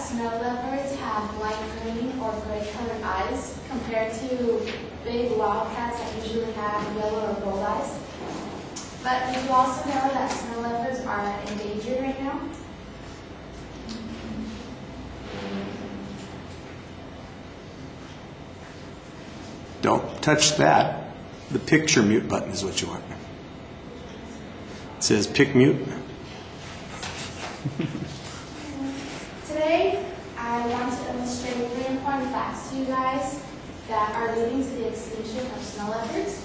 snow leopards have light green or gray colored eyes compared to big wildcats that usually have yellow or gold eyes. But did you also know that snow leopards are endangered right now? Don't touch that. The picture mute button is what you want. It says pick mute. Today, I want to illustrate 3 important facts to you guys that are leading to the extinction of snow leopards.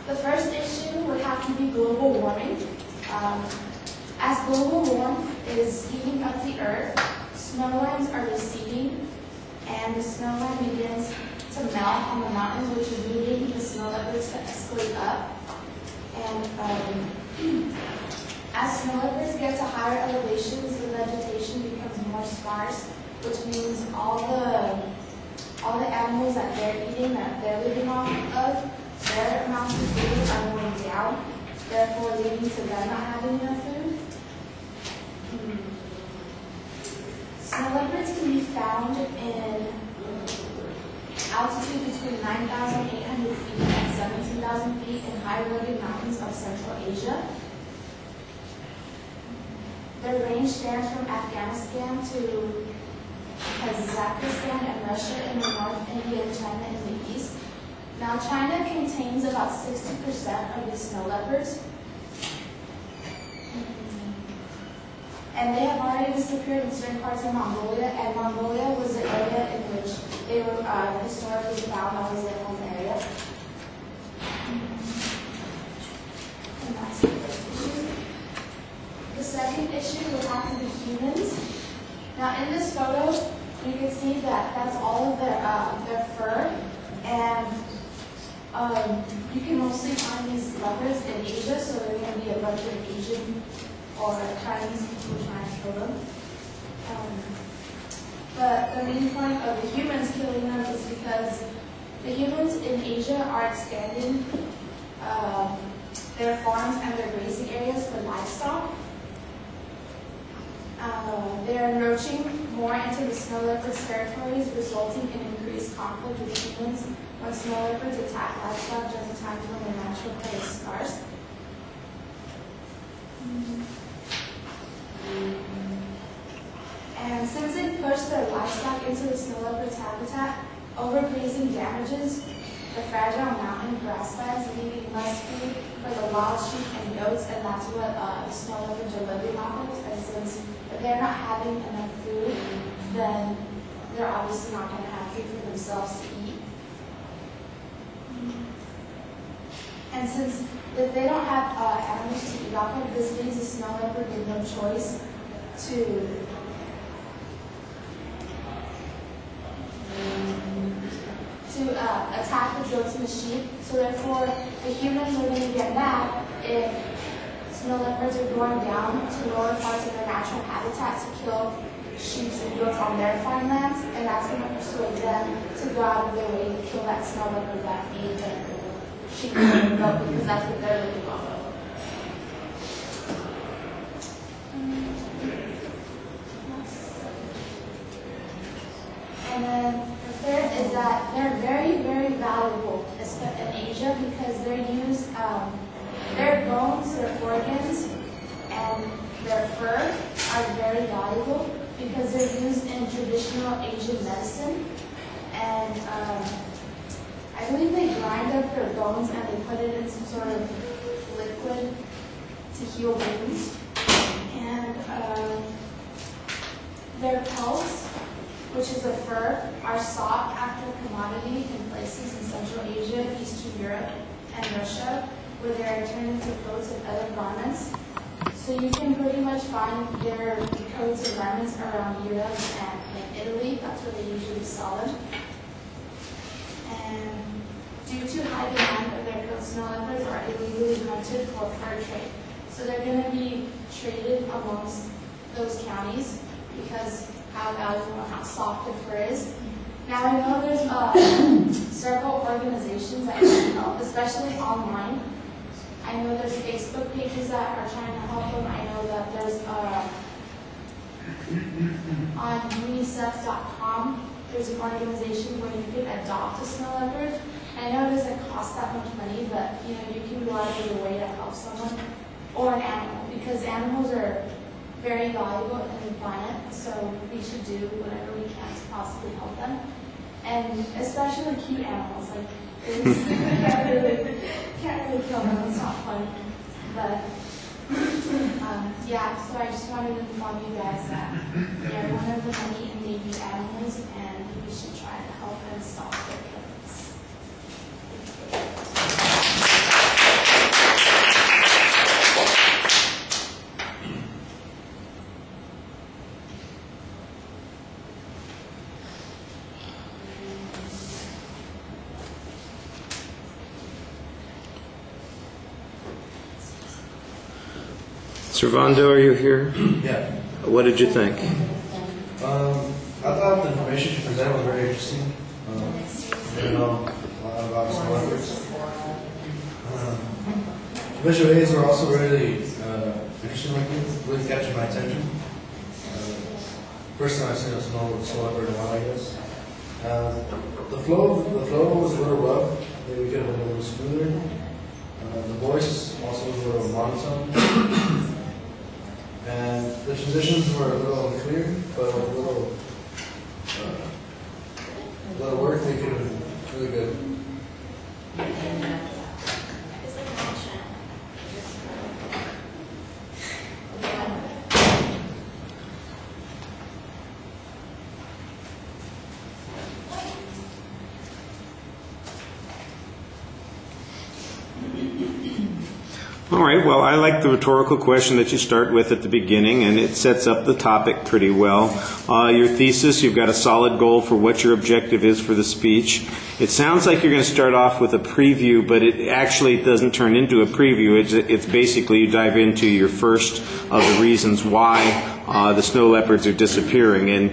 The first issue would have to be global warming. As global warming is heating up the earth, snowlines are receding, and the snowline begins to melt on the mountains, which is leading the snow leopards to escalate up. And as snow leopards get to higher elevations, the vegetation becomes more sparse, which means all the animals that they're eating, that they're living off of, their amounts of food are going down, therefore leading to them not having enough food. Snow leopards can be found in altitude between 9,800 feet and 17,000 feet in high rugged mountains of Central Asia. Their range spans from Afghanistan to Kazakhstan and Russia in the north, India and China in the east. Now, China contains about 60% of these snow leopards. And they have already disappeared in certain parts of Mongolia, and Mongolia was the area in which they were historically found. That was their home area. And that's the first issue. The second issue would have to be humans. Now, in this photo, you can see that that's all of their fur, and you can mostly find these leopards in Asia, so there are going to be a bunch of Asian or Chinese people trying to kill them. But the main point of the humans killing them is because the humans in Asia are expanding their farms and their grazing areas for livestock. They're encroaching more into the snow leopard's territories, resulting in increased conflict with humans when snow leopards attack livestock during times when their natural prey is scarce. And since they push their livestock into the snow leopard's habitat, overgrazing damages the fragile mountain grasslands, leaving less food for the wild sheep and goats, and that's what snow leopards are living off of. And since if they're not having enough food, then they're obviously not going to have food for themselves to eat. And since if they don't have animals to eat off of, this leaves the snow leopard with no choice to attack the goats and the sheep. So therefore, the humans are going to get mad if snow leopards are going down to lower parts of their natural habitat to kill sheep and goats on their farmlands, and that's going to persuade them to go out of their way to kill that snow leopard that feeds their sheep and goat, because that's what they're living off of. And then the third is that they're very, very valuable in Asia because they're used, their bones, their organs, and their fur are very valuable because they're used in traditional Asian medicine. And I believe they grind up their bones and they put it in some sort of liquid to heal wounds. And their pelts, which is the fur, are sought after commodity in places in Central Asia, Eastern Europe, and Russia, where they are turned into coats and other garments. So you can pretty much find their coats and garments around Europe and in Italy. That's where they usually sell them. And due to high demand of their coats, snow leopards are illegally hunted for fur trade. So they're going to be traded amongst those counties because how valuable and how soft the fur is. Now I know there's several organizations that can help, especially online. I know there's Facebook pages that are trying to help them. I know that there's On UNICEF.com, there's an organization where you can adopt a snow leopard. I know it doesn't cost that much money, but you can go out of your way to help someone or an animal, because animals are very valuable in the planet, so we should do whatever we can to possibly help them. And especially cute animals, like can't really kill them, it's not fun. But yeah, so I just wanted to inform you guys that they're one of the many endangered animals, and we should try to help and stop their killings. Servando, are you here? Yeah. What did you think? I thought the information she presented was very interesting. You know a lot about snow leopards. Visual aids were also really interesting looking, really captured my attention. First time I've seen a snow leopard in a while, I guess. The flow was a little rough. Maybe we could have been a little smoother. The voice also was a little monotone. And the transitions were a little unclear, but with a little work, they could have been really good. All right, well, I like the rhetorical question that you start with at the beginning, and it sets up the topic pretty well. Your thesis, you've got a solid goal for what your objective is for the speech. It sounds like you're going to start off with a preview, but it actually doesn't turn into a preview. It's basically you dive into your first of the reasons why the snow leopards are disappearing. And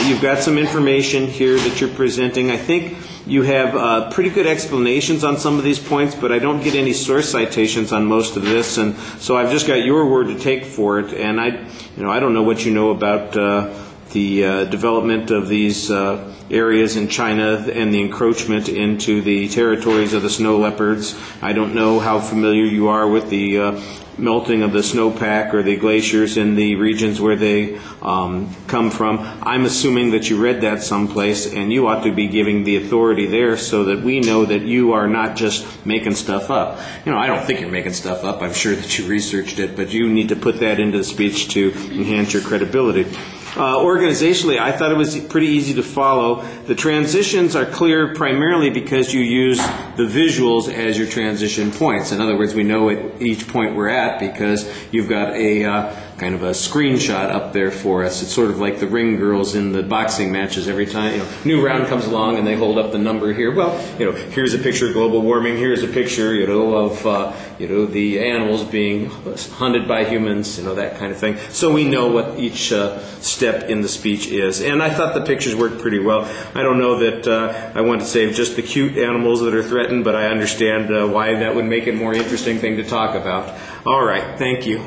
you've got some information here that you're presenting. I think you have pretty good explanations on some of these points, but I don't get any source citations on most of this, and so I've just got your word to take for it. And I don't know what you know about the development of these areas in China and the encroachment into the territories of the snow leopards. I don't know how familiar you are with the melting of the snowpack or the glaciers in the regions where they come from. I'm assuming that you read that someplace, and you ought to be giving the authority there so that we know that you are not just making stuff up. I don't think you're making stuff up. I'm sure that you researched it, but you need to put that into the speech to enhance your credibility. Organizationally, I thought it was pretty easy to follow. The transitions are clear primarily because you use the visuals as your transition points. In other words, we know at each point we're at because you've got a kind of a screenshot up there for us. It's sort of like the ring girls in the boxing matches. Every time new round comes along and they hold up the number here. Well, here's a picture of global warming. Here's a picture, of the animals being hunted by humans. That kind of thing. So we know what each step in the speech is. And I thought the pictures worked pretty well. I don't know that I want to save just the cute animals that are threatened, but I understand why that would make it a more interesting thing to talk about. All right. Thank you.